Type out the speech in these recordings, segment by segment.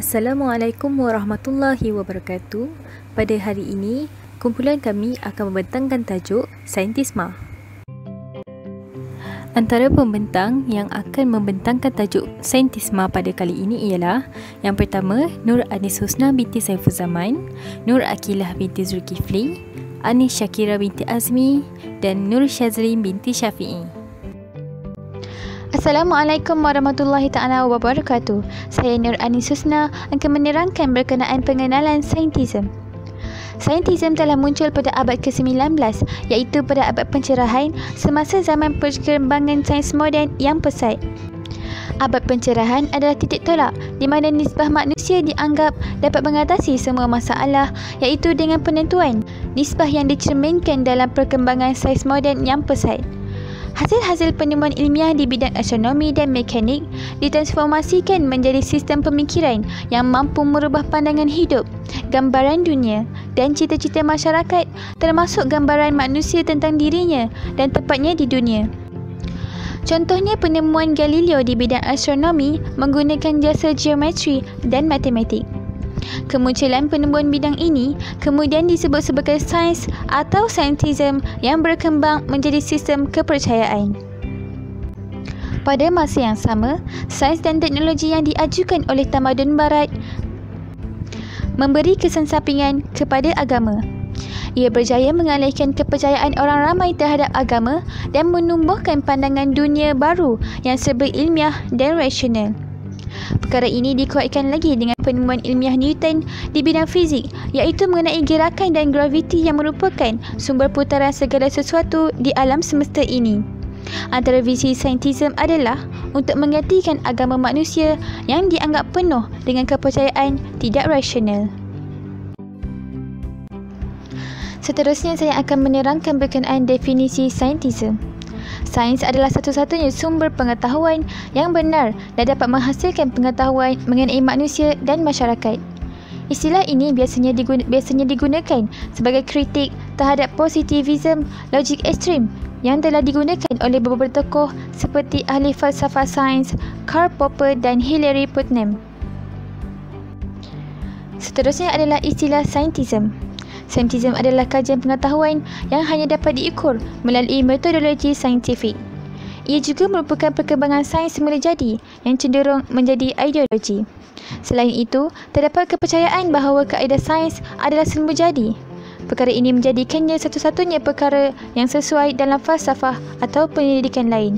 Assalamualaikum warahmatullahi wabarakatuh. Pada hari ini, kumpulan kami akan membentangkan tajuk Saintisma. Antara pembentang yang akan membentangkan tajuk Saintisma pada kali ini ialah yang pertama, Nur Anis Husna binti Saifuzaman, Nur Akilah binti Zulkifli, Anis Syakira binti Azmi dan Nur Syazlin binti Syafi'i. Assalamualaikum warahmatullahi ta'ala wabarakatuh. Saya Nur Anis Husna akan menerangkan berkenaan pengenalan saintism. Saintism telah muncul pada abad ke-19, iaitu pada abad pencerahan semasa zaman perkembangan sains moden yang pesat. Abad pencerahan adalah titik tolak di mana nisbah manusia dianggap dapat mengatasi semua masalah, iaitu dengan penentuan nisbah yang dicerminkan dalam perkembangan sains moden yang pesat. Hasil-hasil penemuan ilmiah di bidang astronomi dan mekanik ditransformasikan menjadi sistem pemikiran yang mampu merubah pandangan hidup, gambaran dunia dan cita-cita masyarakat, termasuk gambaran manusia tentang dirinya dan tempatnya di dunia. Contohnya penemuan Galileo di bidang astronomi menggunakan jasa geometri dan matematik. Kemunculan penemuan bidang ini kemudian disebut sebagai sains atau saintism yang berkembang menjadi sistem kepercayaan. Pada masa yang sama, sains dan teknologi yang diajukan oleh tamadun barat memberi kesan sampingan kepada agama. Ia berjaya mengalihkan kepercayaan orang ramai terhadap agama dan menumbuhkan pandangan dunia baru yang serba ilmiah dan rasional. Perkara ini dikuatkan lagi dengan penemuan ilmiah Newton di bidang fizik, iaitu mengenai gerakan dan graviti yang merupakan sumber putaran segala sesuatu di alam semesta ini. Antara visi saintism adalah untuk menggantikan agama manusia yang dianggap penuh dengan kepercayaan tidak rasional. Seterusnya saya akan menerangkan berkenaan definisi saintism. Sains adalah satu-satunya sumber pengetahuan yang benar dan dapat menghasilkan pengetahuan mengenai manusia dan masyarakat. Istilah ini biasanya digunakan sebagai kritik terhadap positivism logik ekstrim yang telah digunakan oleh beberapa tokoh seperti ahli falsafah sains Karl Popper dan Hilary Putnam. Seterusnya adalah istilah saintism. Saintism adalah kajian pengetahuan yang hanya dapat diukur melalui metodologi saintifik. Ia juga merupakan perkembangan sains semula jadi yang cenderung menjadi ideologi. Selain itu, terdapat kepercayaan bahawa kaedah sains adalah semula jadi. Perkara ini menjadikannya satu-satunya perkara yang sesuai dalam falsafah atau penyelidikan lain.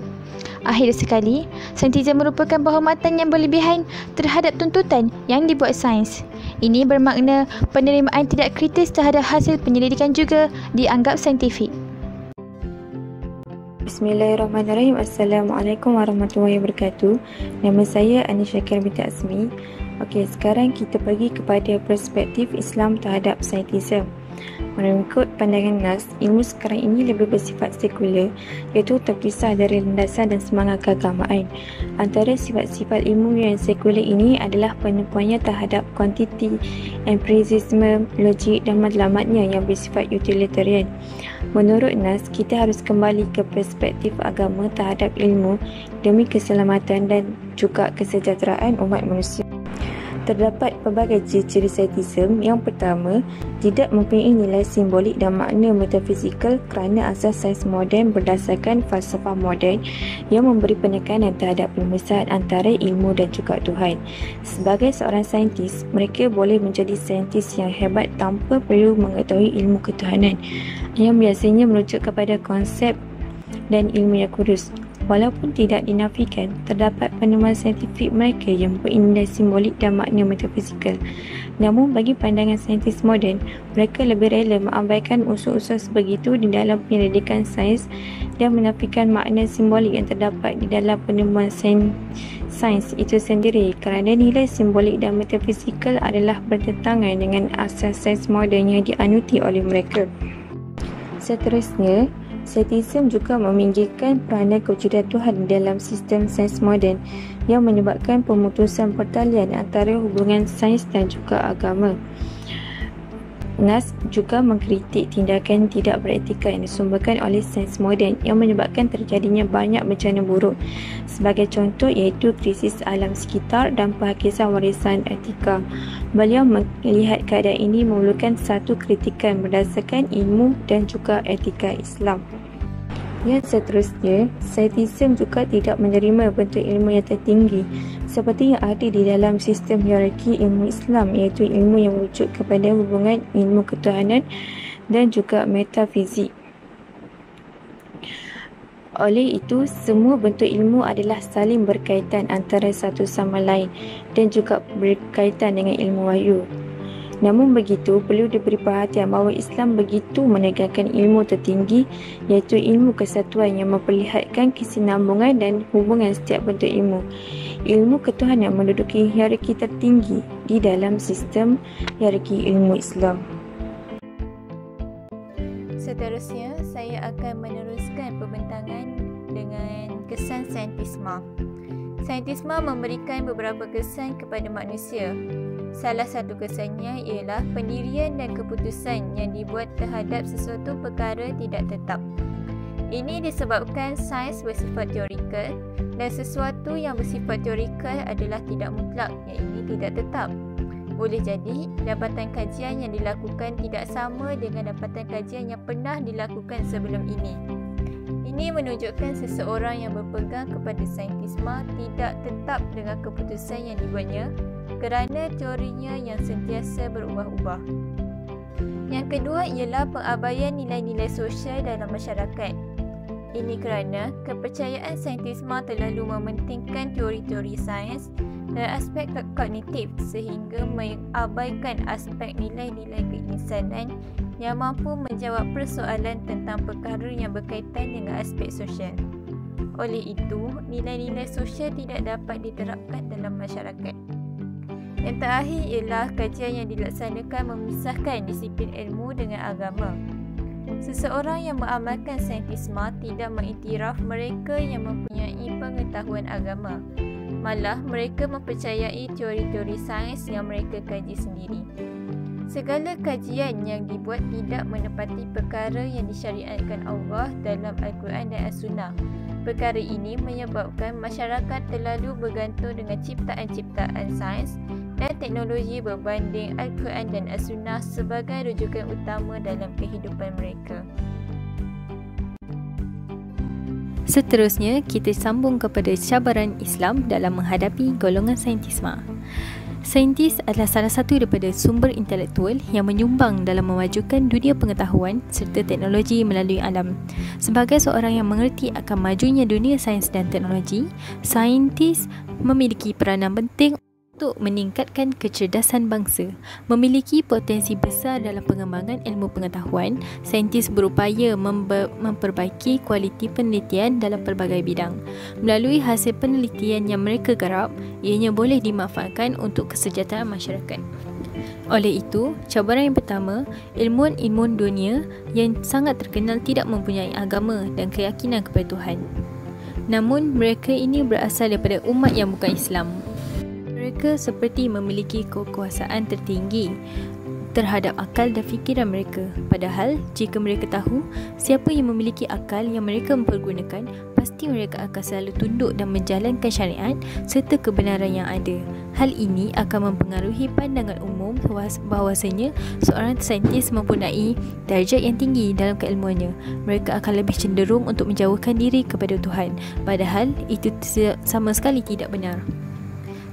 Akhir sekali, saintism merupakan penghormatan yang berlebihan terhadap tuntutan yang dibuat sains. Ini bermakna penerimaan tidak kritis terhadap hasil penyelidikan juga dianggap saintifik. Bismillahirrahmanirrahim. Assalamualaikum warahmatullahi wabarakatuh. Nama saya Anis Syakira binti Azmi. Okey, sekarang kita pergi kepada perspektif Islam terhadap saintism. Mengikut pandangan Nas, ilmu sekarang ini lebih bersifat sekular, iaitu terpisah dari landasan dan semangat keagamaan. Antara sifat-sifat ilmu yang sekular ini adalah penemuannya terhadap kuantiti, empirisme, logik dan matlamatnya yang bersifat utilitarian. Menurut Nas, kita harus kembali ke perspektif agama terhadap ilmu demi keselamatan dan juga kesejahteraan umat manusia. Terdapat pelbagai ciri-ciri saintism. Yang pertama, tidak mempunyai nilai simbolik dan makna metafizikal kerana asas sains moden berdasarkan falsafah moden yang memberi penekanan terhadap permusuhan antara ilmu dan juga Tuhan. Sebagai seorang saintis, mereka boleh menjadi saintis yang hebat tanpa perlu mengetahui ilmu ketuhanan yang biasanya merujuk kepada konsep dan ilmu yang kudus. Walaupun tidak dinafikan, terdapat penemuan saintifik mereka yang mempunyai nilai simbolik dan makna metafizikal. Namun bagi pandangan saintis moden, mereka lebih rela mengabaikan unsur-unsur sebegitu di dalam penyelidikan sains dan menafikan makna simbolik yang terdapat di dalam penemuan sains itu sendiri kerana nilai simbolik dan metafizikal adalah bertentangan dengan asas sains moden yang dianuti oleh mereka. Seterusnya, saintism juga meminggirkan peranan kewujudan Tuhan dalam sistem sains moden yang menyebabkan pemutusan pertalian antara hubungan sains dan juga agama. Nas juga mengkritik tindakan tidak beretika yang disumberkan oleh sains moden yang menyebabkan terjadinya banyak bencana buruk. Sebagai contoh iaitu krisis alam sekitar dan penghakisan warisan etika. Beliau melihat keadaan ini memerlukan satu kritikan berdasarkan ilmu dan juga etika Islam. Yang seterusnya, saintisme juga tidak menerima bentuk ilmu yang tertinggi seperti yang ada di dalam sistem hierarki ilmu Islam, iaitu ilmu yang merujuk kepada hubungan ilmu ketuhanan dan juga metafizik. Oleh itu, semua bentuk ilmu adalah saling berkaitan antara satu sama lain dan juga berkaitan dengan ilmu wahyu. Namun begitu, perlu diberi perhatian bahawa Islam begitu menekankan ilmu tertinggi, iaitu ilmu kesatuan yang memperlihatkan kesinambungan dan hubungan setiap bentuk ilmu. Ilmu ketuhanan menduduki hierarki tertinggi di dalam sistem hierarki ilmu Islam. Seterusnya, saya akan meneruskan pembentangan dengan kesan saintisme. Saintisme memberikan beberapa kesan kepada manusia. Salah satu kesannya ialah pendirian dan keputusan yang dibuat terhadap sesuatu perkara tidak tetap. Ini disebabkan sains bersifat teorikal dan sesuatu yang bersifat teorikal adalah tidak mutlak, yang ini tidak tetap. Boleh jadi, dapatan kajian yang dilakukan tidak sama dengan dapatan kajian yang pernah dilakukan sebelum ini. Ini menunjukkan seseorang yang berpegang kepada saintisme tidak tetap dengan keputusan yang dibuatnya kerana teorinya yang sentiasa berubah-ubah. Yang kedua ialah pengabaian nilai-nilai sosial dalam masyarakat. Ini kerana kepercayaan saintisme terlalu mementingkan teori-teori sains dan aspek kognitif sehingga mengabaikan aspek nilai-nilai keinsanan yang mampu menjawab persoalan tentang perkara yang berkaitan dengan aspek sosial. Oleh itu, nilai-nilai sosial tidak dapat diterapkan dalam masyarakat. Yang terakhir ialah kajian yang dilaksanakan memisahkan disiplin ilmu dengan agama. Seseorang yang mengamalkan saintisme tidak mengiktiraf mereka yang mempunyai pengetahuan agama. Malah mereka mempercayai teori-teori sains yang mereka kaji sendiri. Segala kajian yang dibuat tidak menepati perkara yang disyariatkan Allah dalam Al-Quran dan As-Sunnah. Perkara ini menyebabkan masyarakat terlalu bergantung dengan ciptaan-ciptaan sains dan teknologi berbanding Al-Quran dan As-Sunnah sebagai rujukan utama dalam kehidupan mereka. Seterusnya, kita sambung kepada cabaran Islam dalam menghadapi golongan saintisme. Saintis adalah salah satu daripada sumber intelektual yang menyumbang dalam memajukan dunia pengetahuan serta teknologi melalui alam. Sebagai seorang yang mengerti akan majunya dunia sains dan teknologi, saintis memiliki peranan penting untuk meningkatkan kecerdasan bangsa. Memiliki potensi besar dalam pengembangan ilmu pengetahuan, saintis berupaya memperbaiki kualiti penelitian dalam pelbagai bidang. Melalui hasil penelitian yang mereka garap, ianya boleh dimanfaatkan untuk kesejahteraan masyarakat. Oleh itu, cabaran yang pertama, ilmuwan-ilmuwan dunia yang sangat terkenal tidak mempunyai agama dan keyakinan kepada Tuhan. Namun, mereka ini berasal daripada umat yang bukan Islam. Mereka seperti memiliki kekuasaan tertinggi terhadap akal dan fikiran mereka. Padahal, jika mereka tahu siapa yang memiliki akal yang mereka mempergunakan, pasti mereka akan selalu tunduk dan menjalankan syariat serta kebenaran yang ada. Hal ini akan mempengaruhi pandangan umum bahawasanya seorang saintis mempunyai darjat yang tinggi dalam keilmuannya. Mereka akan lebih cenderung untuk menjauhkan diri kepada Tuhan. Padahal, itu sama sekali tidak benar.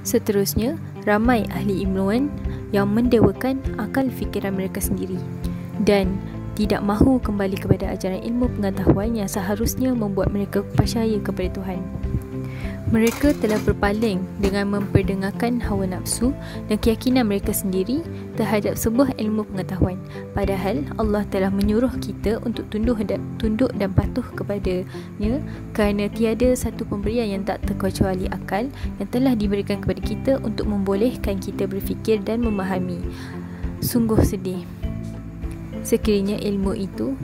Seterusnya, ramai ahli ilmuwan yang mendewakan akal fikiran mereka sendiri dan tidak mahu kembali kepada ajaran ilmu pengetahuan yang seharusnya membuat mereka percaya kepada Tuhan. Mereka telah berpaling dengan memperdengarkan hawa nafsu dan keyakinan mereka sendiri terhadap sebuah ilmu pengetahuan. Padahal Allah telah menyuruh kita untuk tunduk dan patuh kepadanya kerana tiada satu pemberian yang tak terkecuali akal yang telah diberikan kepada kita untuk membolehkan kita berfikir dan memahami. Sungguh sedih sekiranya ilmu itu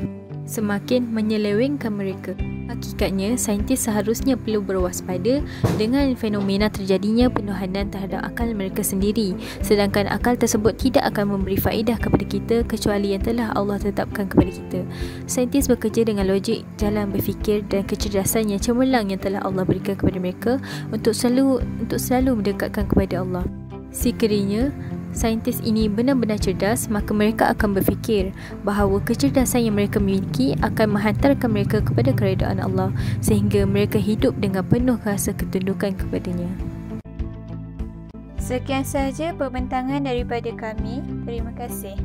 semakin menyelewengkan mereka Hakikatnya, saintis seharusnya perlu berwaspada dengan fenomena terjadinya penuhanan terhadap akal mereka sendiri, sedangkan akal tersebut tidak akan memberi faedah kepada kita kecuali yang telah Allah tetapkan kepada kita. Saintis bekerja dengan logik, jalan berfikir dan kecerdasan yang cemerlang yang telah Allah berikan kepada mereka untuk selalu mendekatkan kepada Allah. Sekiranya saintis ini benar-benar cerdas, maka mereka akan berfikir bahawa kecerdasan yang mereka miliki akan menghantarkan mereka kepada keredaan Allah, sehingga mereka hidup dengan penuh rasa ketundukan kepadanya. Sekian sahaja pembentangan daripada kami. Terima kasih.